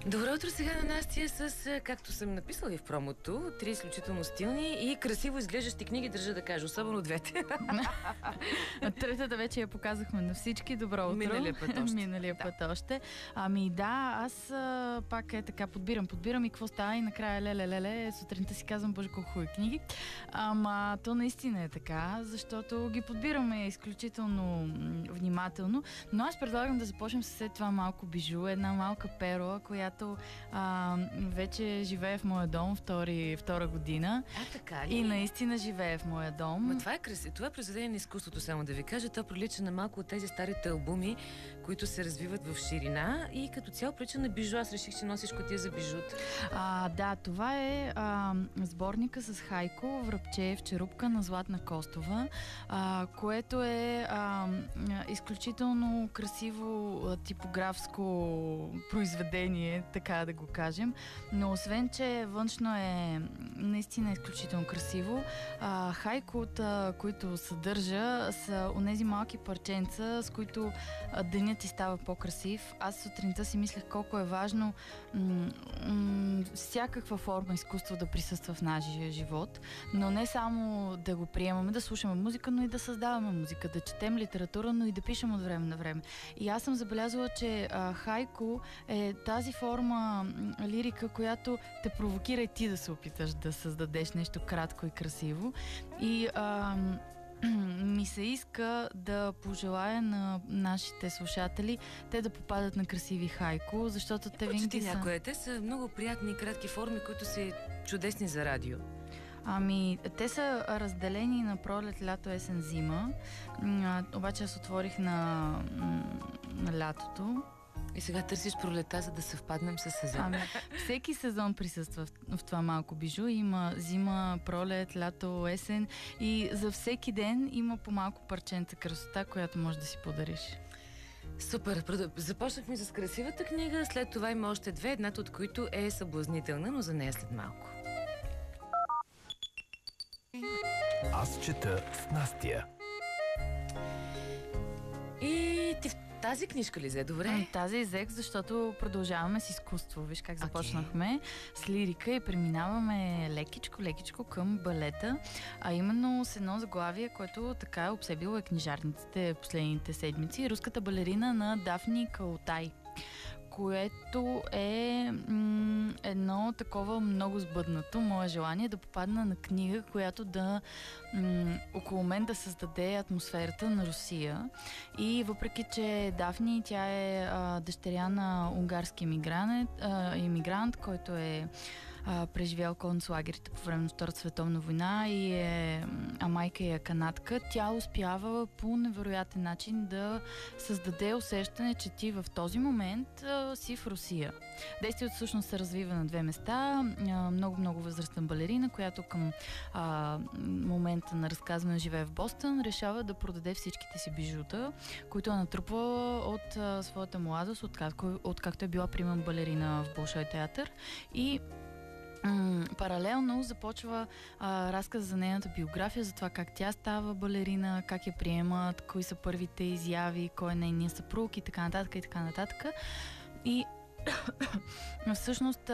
Добро утро сега на Настя с, както съм написала и в промото, 3 изключително стилни и красиво изглеждащи книги, държа да кажа, особено двете. Третата вече я показахме на всички. Добро утро. Миналия път още. Ами да, аз пак така подбирам и какво става и накрая леле, сутринта си казвам, боже, колко хубави книги. Ама то наистина е така, защото ги подбираме изключително внимателно, но аз предлагам да започнем след това малко бижу, една малка перла, която вече живее в моя дом втора година. Така ли? И наистина живее в моя дом. Ма това е красиво. Това е произведение на изкуството, само да ви кажа. То прилича на малко от тези старите албуми, които се развиват в ширина и като цяло прилича на бижу. Аз реших, че носиш кутия за бижута. Да, това е сборника с Хайко Връбчеев черупка на Златна Костова, което е изключително красиво типографско произведение, така да го кажем. Но освен, че външно е наистина изключително красиво, хайкота, които съдържа, са онези малки парченца, с които денят ти става по-красив. Аз сутринта си мислех колко е важно всякаква форма изкуство да присъства в нашия живот, но не само да го приемаме, да слушаме музика, но и да създаваме музика, да четем литература, но и да пишем от време на време. И аз съм забелязала, че хайко е тази форма лирика, която те провокира и ти да се опиташ да създадеш нещо кратко и красиво. И ми се иска да пожелая на нашите слушатели те да попадат на красиви хайко, защото те винаги са... някои. Те са много приятни и кратки форми, които са чудесни за радио. Ами, те са разделени на пролет, лято, есен, зима. Обаче аз отворих на лятото. И сега търсиш пролета, за да съвпаднем с сезон. Всеки сезон присъства в това малко бижу. Има зима, пролет, лято, есен и за всеки ден има по малко парченца красота, която можеш да си подариш. Супер! Започнахме с красивата книга, след това има още две, едната от които е съблазнителна, но за нея след малко. Аз чета с Настя. И ти тази книжка ли взе? Добре? Тази взех, защото продължаваме с изкуство. Виж как започнахме с лирика и преминаваме лекичко към балета, а именно с едно заглавие, което така е обсебило книжарниците последните седмици. Руската балерина на Дафни Калотай, което е едно такова много сбъднато мое желание да попадна на книга, която да около мен да създаде атмосферата на Русия. И въпреки, че Дафни, тя е дъщеря на унгарски имигрант, който е преживял концлагерите по време на Втората световна война и майка е канадка, тя успява по невероятен начин да създаде усещане, че ти в този момент си в Русия. Действието всъщност се развива на две места. Много възрастна балерина, която към момента на разказване живее в Бостън, решава да продаде всичките си бижута, които е натрупвала от своята младост, откакто е била примерно балерина в Болшой театър, и паралелно започва разказ за нейната биография, за това как тя става балерина, как я приемат, кои са първите изяви, кой е нейният съпруг и така нататък. И всъщност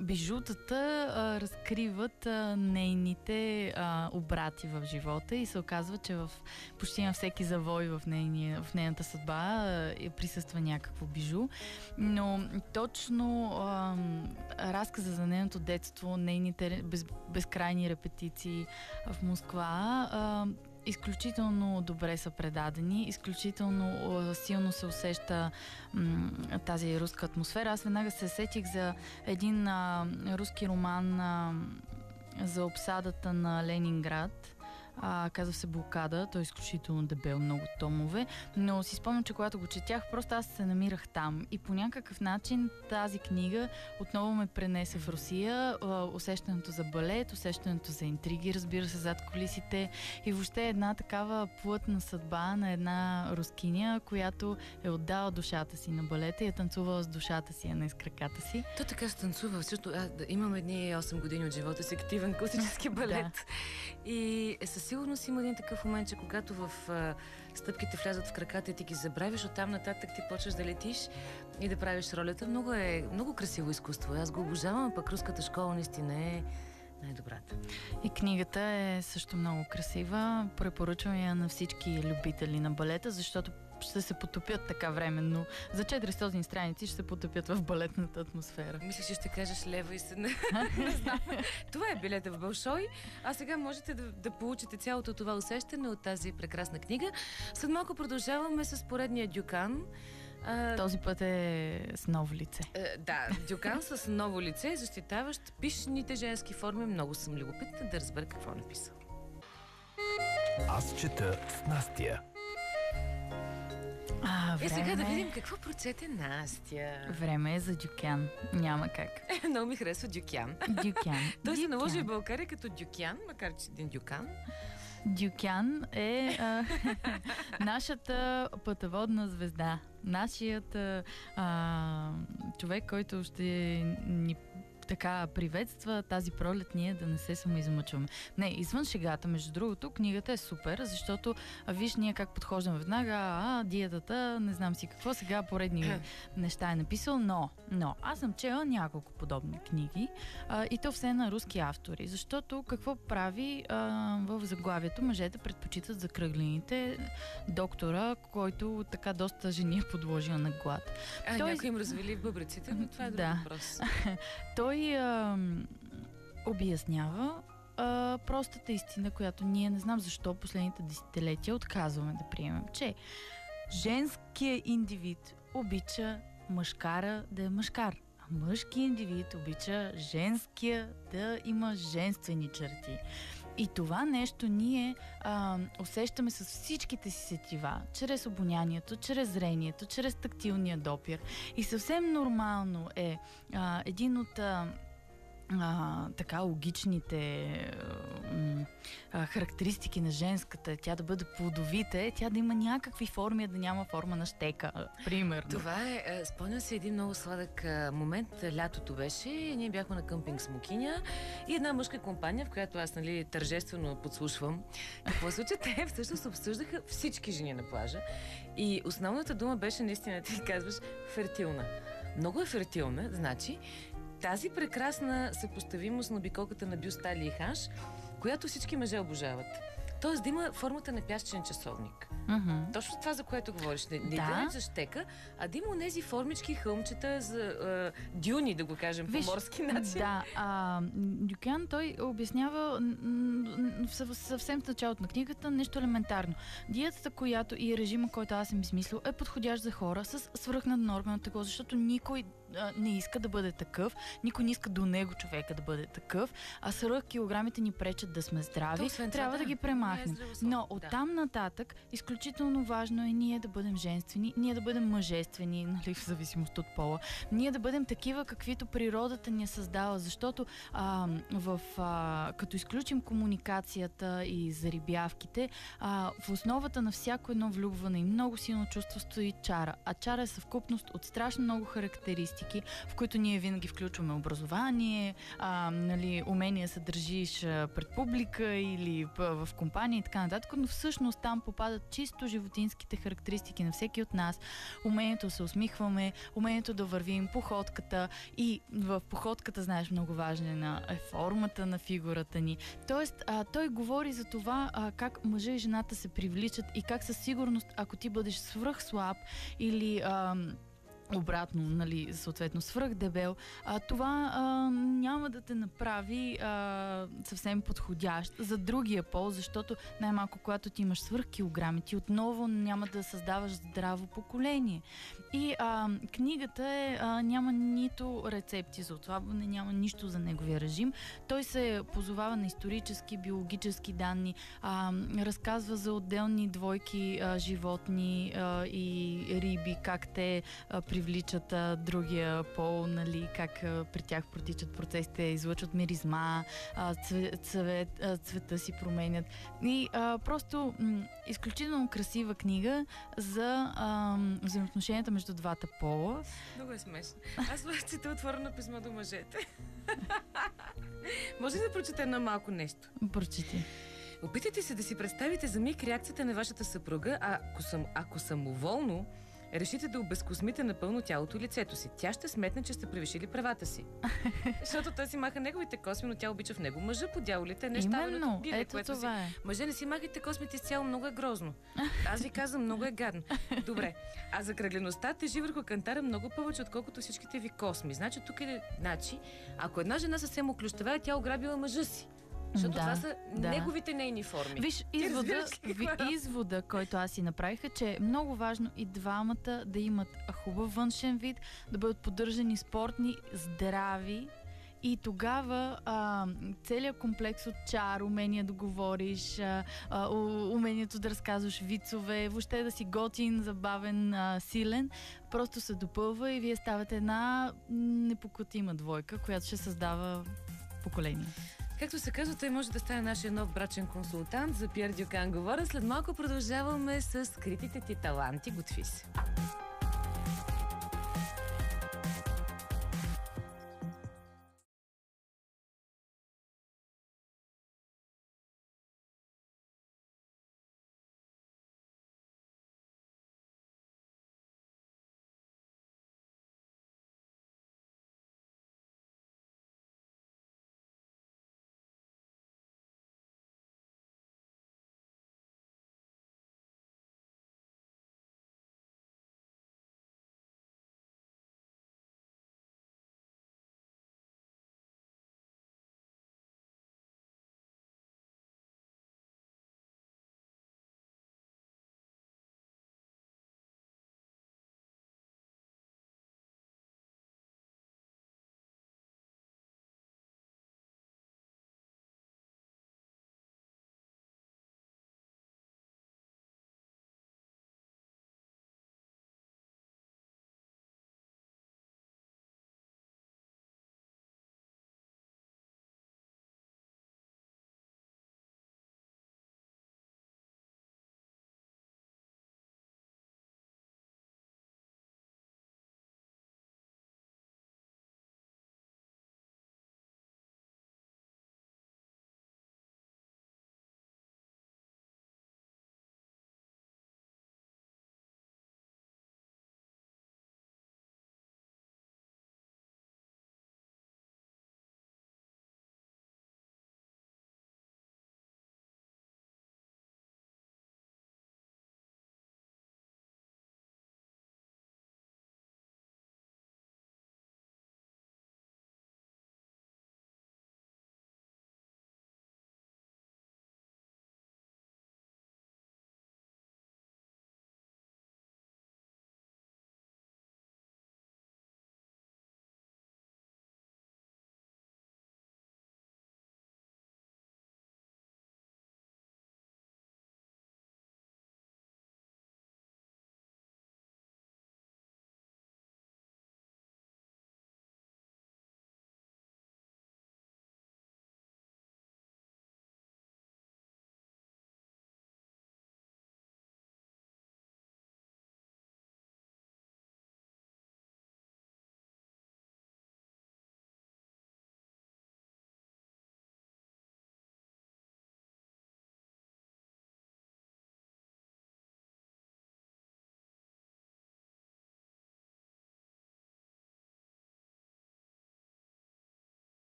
бижутата разкриват нейните обрати в живота и се оказва, че в почти на всеки завой в нейната съдба присъства някакво бижу. Но точно разказа за нейното детство, нейните безкрайни репетиции в Москва изключително добре са предадени, изключително силно се усеща тази руска атмосфера. Аз веднага се сетих за един руски роман за обсадата на Ленинград. Казва се Блокада, той е изключително дебел, много томове, но си спомням, че когато го четях, просто аз се намирах там и по някакъв начин тази книга отново ме пренесе в Русия, усещането за балет, усещането за интриги, разбира се, зад кулисите и въобще една такава плътна съдба на една рускиня, която е отдала душата си на балета и е танцувала с душата си, а не с краката си. То така се танцува. Също имам едни 8 години от живота си активен класически балет и със сигурност има един такъв момент, че когато стъпките влязат в краката и ти ги забравиш, оттам нататък ти почваш да летиш и да правиш ролята. Много красиво изкуство. Аз го обожавам, а пък руската школа наистина е най-добрата. И книгата е също много красива. Препоръчвам я на всички любители на балета, защото ще се потопят така временно. За 400 страници ще се потопят в балетната атмосфера. Мислиш, че ще кажеш лева и седна. Не знам. Това е билета в Болшой. А сега можете да получите цялото това усещане от тази прекрасна книга. След малко продължаваме с поредния Дюкан. Този път е с ново лице. Да, Дюкан с ново лице, защитаващ пишните женски форми. Много съм любопитна да разбера какво е написал. Аз чета с Настя. Сега да видим какво прочете Настя. Време е за Дюкян. Няма как. Много ми харесва Дюкян. Дюкян. Той се наложи в България като Дюкян, макар че един Дюкан. Дюкян е нашата пътеводна звезда. Нашият човек, който ще ни така приветства тази пролет, ние да не се самоизмъчваме. Не, извън шегата, между другото, книгата е супер, защото виж ние как подхождаме веднага, диетата, не знам си какво, сега поредни неща е написал, но аз съм чела няколко подобни книги и то все на руски автори, защото какво прави в заглавието? Мъжете предпочитат закръглените, доктора, който така доста жени е подложил на глад. Някой им развели бъбреците, но това е друг въпрос. Той обяснява простата истина, която ние не знам защо последните десетилетия отказваме да приемем, че женският индивид обича мъжкара да е мъжкар, а мъжкият индивид обича женския да има женствени черти. И това нещо ние усещаме с всичките си сетива, чрез обонянието, чрез зрението, чрез тактилния допир. И съвсем нормално е един от така логичните характеристики на женската, тя да бъде плодовита, тя да има някакви форми, да няма форма на щека, примерно. Това е, спомням се един много сладък момент, лятото беше, ние бяхме на къмпинг Смокиня и една мъжка компания, в която аз тържествено подслушвам какво случва, те всъщност обсъждаха всички жени на плажа и основната дума беше наистина, ти казваш, фертилна. Много е фертилна, значи тази прекрасна съпоставимост на обиколката на бюст, талия и ханш, която всички мъже обожават. Тоест да има формата на пясъчен часовник. Mm-hmm. Точно това, за което говориш. Не да за щека, а да има онези формички, хълмчета за дюни, да го кажем по морски начин. Да, Дюкян той обяснява съвсем в началото на книгата нещо елементарно. Диетата, която и режима, който аз съм измислил, е подходящ за хора с свръхнаднормено тегло, защото никой не иска да бъде такъв, никой не иска до него човека да бъде такъв, а свръх килограмите ни пречат да сме здрави, трябва да ги премахнем. Но оттам нататък изключително важно е ние да бъдем женствени, ние да бъдем мъжествени, нали, в зависимост от пола, ние да бъдем такива, каквито природата ни е създала, защото като изключим комуникацията и зарибявките, в основата на всяко едно влюбване и много силно чувство стои чара. А чара е съвкупност от страшно много характеристики, в които ние винаги включваме образование, умение се държиш пред публика или в компания и така нататък, но всъщност там попадат чисто животинските характеристики на всеки от нас. Умението да се усмихваме, умението да вървим, походката и в походката, знаеш, много важна е формата на фигурата ни. Тоест, той говори за това как мъжа и жената се привличат и как със сигурност, ако ти бъдеш свръхслаб или обратно, нали, съответно свръхдебел, това няма да те направи съвсем подходящ за другия пол, защото най-малко когато ти имаш свръхкилограми, ти отново няма да създаваш здраво поколение. И книгата няма нито рецепти за отслабване, няма нищо за неговия режим. Той се позовава на исторически, биологически данни, разказва за отделни двойки животни и риби, как те привличат другия пол, нали, как при тях протичат процесите, излъчват миризма, цвета си променят. И просто изключително красива книга за взаимоотношенията между двата пола. Много е смешно. Аз чета отворено писмо до мъжете. Може ли да прочета едно малко нещо? Прочети. Опитайте се да си представите за миг реакцията на вашата съпруга, ако самоволно решите да обезкосмите напълно тялото и лицето си. Тя ще сметне, че сте превишили правата си. Защото той си маха неговите косми, но тя обича в него мъжа по дяволите, нещавеното биле, ето което това си... Мъже, не си махайте космите изцяло, много е грозно. Аз ви казвам, много е гадно. Добре, а закръглеността тежи върху кантара много повече, отколкото всичките ви косми. Значи, тук е... ако една жена съвсем оклющава, тя ограбила мъжа си. Защото това са неговите нейни форми. Виж, извода, който аз си направих, е, че е много важно и двамата да имат хубав външен вид, да бъдат поддържани спортни, здрави. И тогава целият комплекс от чар, умение да говориш, умението да разказваш вицове, въобще да си готин, забавен, силен, просто се допълва и вие ставате една непокътима двойка, която ще създава поколение. Както се казва, той може да стане нашия нов брачен консултант. За Пиер Дюкан говоря. След малко продължаваме с скритите ти таланти. Готви се!